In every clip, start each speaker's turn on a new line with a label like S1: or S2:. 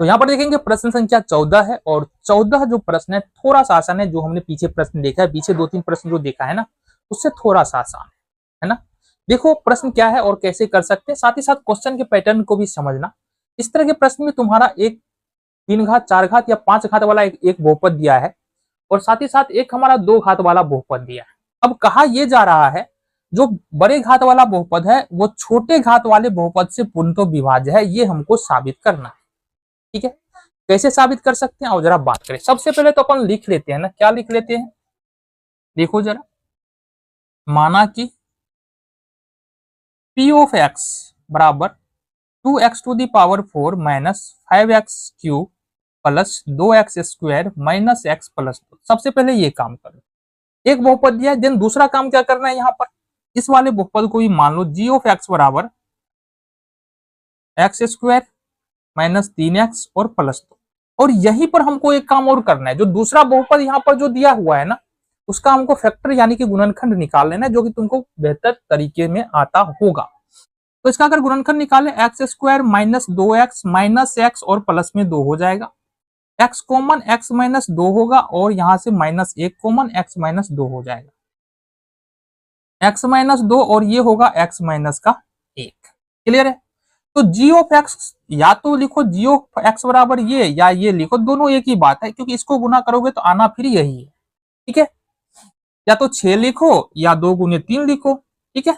S1: तो यहाँ पर देखेंगे प्रश्न संख्या 14 है, और 14 जो प्रश्न है थोड़ा सा आसान है। जो हमने पीछे प्रश्न देखा है, पीछे 2-3 प्रश्न जो देखा है ना, उससे थोड़ा सा आसान है ना। देखो प्रश्न क्या है और कैसे कर सकते हैं, साथ ही साथ क्वेश्चन के पैटर्न को भी समझना। इस तरह के प्रश्न में तुम्हारा एक 3 घात 4 घात या 5 घात वाला एक बहुपद दिया है, और साथ ही साथ एक हमारा 2 घात वाला बहुपद दिया है। अब कहा यह जा रहा है जो बड़े घात वाला बहुपद है वो छोटे घात वाले बहुपद से पूर्णतः विभाज्य है, ये हमको साबित करना है। ठीक है, कैसे साबित कर सकते हैं और जरा बात करें। सबसे पहले तो अपन लिख लेते हैं ना, क्या लिख लेते हैं, देखो जरा, माना कि पी ऑफ एक्स बराबर 2x to the power 4 minus 5x cube plus 2x square minus x plus 2। सबसे पहले ये काम करो, एक बहुपद दिया है, देन दूसरा काम क्या करना है, यहाँ पर इस वाले बहुपद को भी मान लो जी ऑफ एक्स बराबर एक्स स्क्वायर माइनस 3x और प्लस 2। और यहीं पर हमको एक काम और करना है, जो दूसरा बहुपद यहाँ पर जो दिया हुआ है ना, उसका हमको फैक्टर यानी कि गुणनखंड निकाल लेना है, जो कि तुमको बेहतर तरीके में आता होगा। तो इसका अगर गुणनखंड निकाले, x square minus 2x minus x और प्लस में 2 हो जाएगा, x कॉमन x माइनस 2 होगा, और यहां से माइनस 1 कॉमन x माइनस 2 हो जाएगा, x माइनस 2 और ये होगा x माइनस का 1। क्लियर है। तो जी ऑफ एक्स या तो लिखो जी ऑफ एक्स बराबर ये, या ये लिखो, दोनों एक ही बात है, क्योंकि इसको गुना करोगे तो आना फिर यही है। ठीक है, या तो 6 लिखो या 2 गुने 3 लिखो, ठीक है,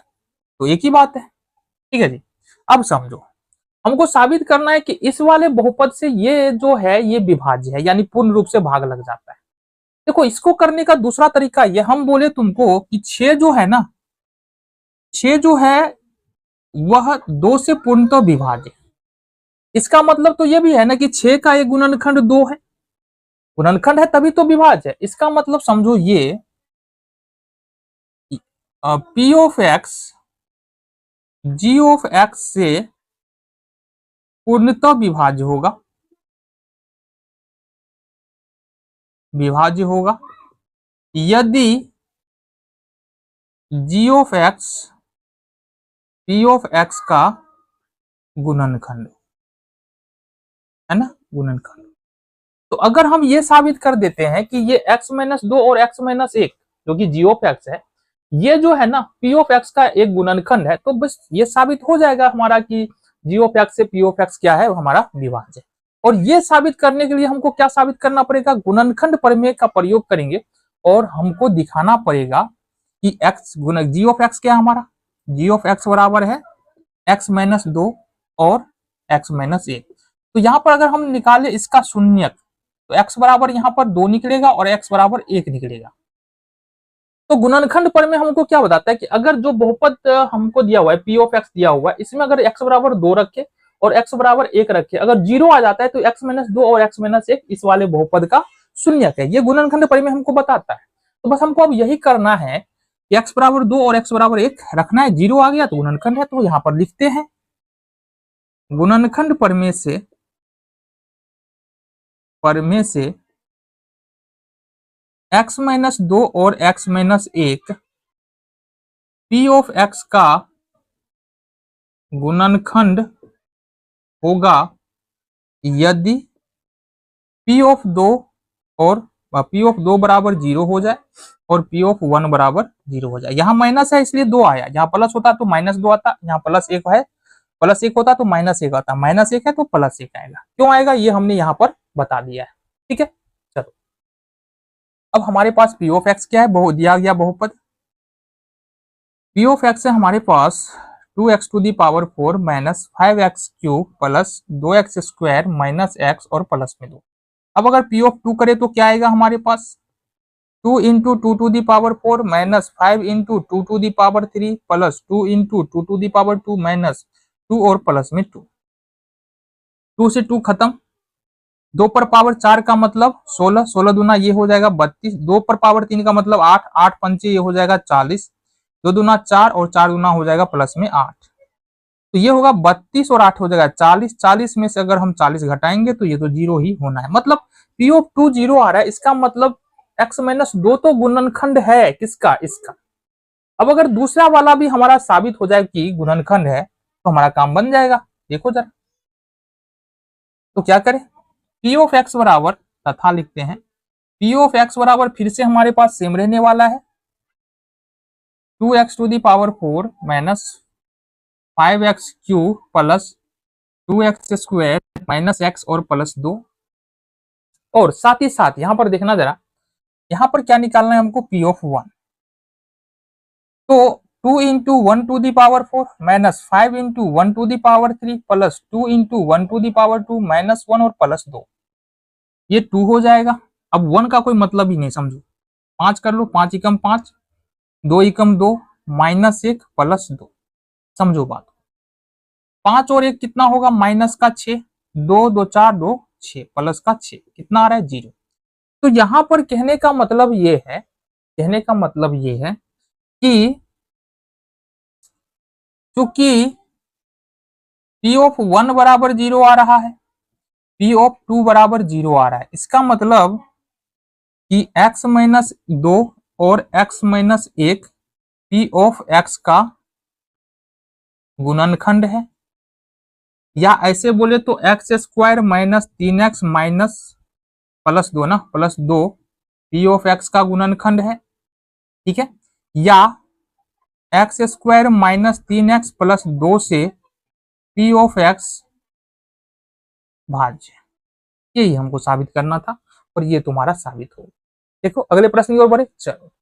S1: तो एक ही बात है। ठीक है जी, अब समझो, हमको साबित करना है कि इस वाले बहुपद से ये जो है ये विभाज्य है, यानी पूर्ण रूप से भाग लग जाता है। देखो इसको करने का दूसरा तरीका ये, हम बोले तुमको कि 6 जो है ना, 6 जो है वह 2 से पूर्णतः विभाज्य है। इसका मतलब तो ये भी है ना कि 6 का एक गुणनखंड 2 है, गुणनखंड है तभी तो विभाज्य है। इसका मतलब समझो ये P of X G of X से पूर्णतः विभाज्य होगा, विभाज्य होगा यदि G of X P of X का गुणनखंड है ना, गुणनखंड। तो अगर हम ये साबित कर देते हैं कि ये x माइनस 2 और x माइनस 1 जो कि जी ऑफ एक्स है, ये जो है ना पी ऑफ एक्स का एक गुणनखंड है, तो बस ये साबित हो जाएगा हमारा कि जी ऑफ एक्स से पी ऑफ एक्स क्या है, हमारा विभाज्य। और ये साबित करने के लिए हमको क्या साबित करना पड़ेगा, गुणनखंड प्रमेय का प्रयोग करेंगे, और हमको दिखाना पड़ेगा कि x गुणक जी ऑफ एक्स क्या है, हमारा जी ऑफ एक्स बराबर है x माइनस 2 और x माइनस 1। तो यहाँ पर अगर हम निकाले इसका शून्यक, तो x बराबर यहाँ पर 2 निकलेगा और x बराबर 1 निकलेगा। तो गुणनखंड प्रमेय हमको क्या बताता है कि अगर जो बहुपद हमको दिया हुआ है पी ऑफ एक्स दिया हुआ है, इसमें अगर x बराबर 2 रखे और x बराबर 1 रखे, अगर 0 आ जाता है तो x माइनस 2 और x माइनस 1 इस वाले बहुपद का शून्यक है। ये गुणनखंड प्रमेय हमको बताता है। तो बस हमको अब यही करना है कि x बराबर 2 और x बराबर 1 रखना है, 0 आ गया तो गुणनखंड है, तो यहाँ पर लिखते हैं गुणनखंड प्रमेय से x माइनस 2 और x minus 1 P of X का गुणनखंड होगा यदि पी ऑफ 2 और पी ऑफ 2 बराबर 0 हो जाए और पी ऑफ 1 बराबर 0 हो जाए। यहाँ माइनस है इसलिए 2 आया, यहाँ प्लस होता तो माइनस 2 आता, यहाँ प्लस 1 है, प्लस 1 होता तो माइनस 1 आता, माइनस 1 है तो प्लस 1 आएगा। क्यों आएगा ये हमने यहाँ पर बता दिया है। ठीक है, चलो अब हमारे पास पी ऑफ एक्स क्या है, दिया गया बहुपद पी ऑफ एक्स है हमारे पास 2x to the power 4 minus 5x cube plus 2x square minus x और प्लस में 2। अब अगर पी ऑफ 2 करे तो क्या आएगा हमारे पास, 2 into 2 to the power 4 minus 5 into 2 to the power 3 plus 2 into 2 to the power 2 minus 2 और प्लस में 2। 2 से 2 खत्म, 2 पर पावर 4 का मतलब 16, 16 दूना ये हो जाएगा 32, 2 पर पावर 3 का मतलब 8, 8 पंचे ये हो जाएगा 40, 2 दूना 4 और 4 दूना हो जाएगा प्लस में 8, तो ये होगा 32 और 8 हो जाएगा 40, 40 में से अगर हम 40 घटाएंगे तो ये तो 0 ही होना है, मतलब पी ऑफ 2 0 आ रहा है। इसका मतलब x माइनस 2 तो गुणनखंड है किसका, इसका। अब अगर दूसरा वाला भी हमारा साबित हो जाए कि गुणनखंड है तो हमारा काम बन जाएगा। देखो जरा, तो क्या करें, पी ऑफ एक्स बराबर तथा लिखते हैं, पी ऑफ एक्स बराबर फिर से हमारे पास सेम रहने वाला है 2x to the power 4 minus 5x cube plus 2x square minus x और प्लस 2। और साथ ही साथ यहां पर देखना जरा, यहां पर क्या निकालना है हमको, पी ऑफ 1। तो 2 into 1 to the power 4 minus 5 into 1 to the power 3 plus 2 into 1 to the power 2 minus 1 और प्लस 2, ये 2 हो जाएगा। अब 1 का कोई मतलब ही नहीं, समझो 5 कर लो, 5 एकम 5, 2 एकम 2 माइनस 1 प्लस 2, समझो बात। 5 और 1 कितना होगा, माइनस का 6, 2 2 4 2 6 प्लस का 6 कितना आ रहा है 0। तो यहां पर कहने का मतलब ये है, कहने का मतलब ये है कि चूंकि पी ऑफ 1 बराबर 0 आ रहा है, पी ऑफ 2 बराबर 0 आ रहा है, इसका मतलब कि x माइनस 2 और x minus 1 P of x का गुणनखंड है, या ऐसे बोले तो x square minus 3x minus plus 2 ना, प्लस 2 पी ऑफ एक्स का गुणनखंड है, ठीक है। या x square minus 3x plus 2 से पी ऑफ एक्स भाज्य, यही हमको साबित करना था और ये तुम्हारा साबित हो। देखो अगले प्रश्न की ओर बढ़े, चलो।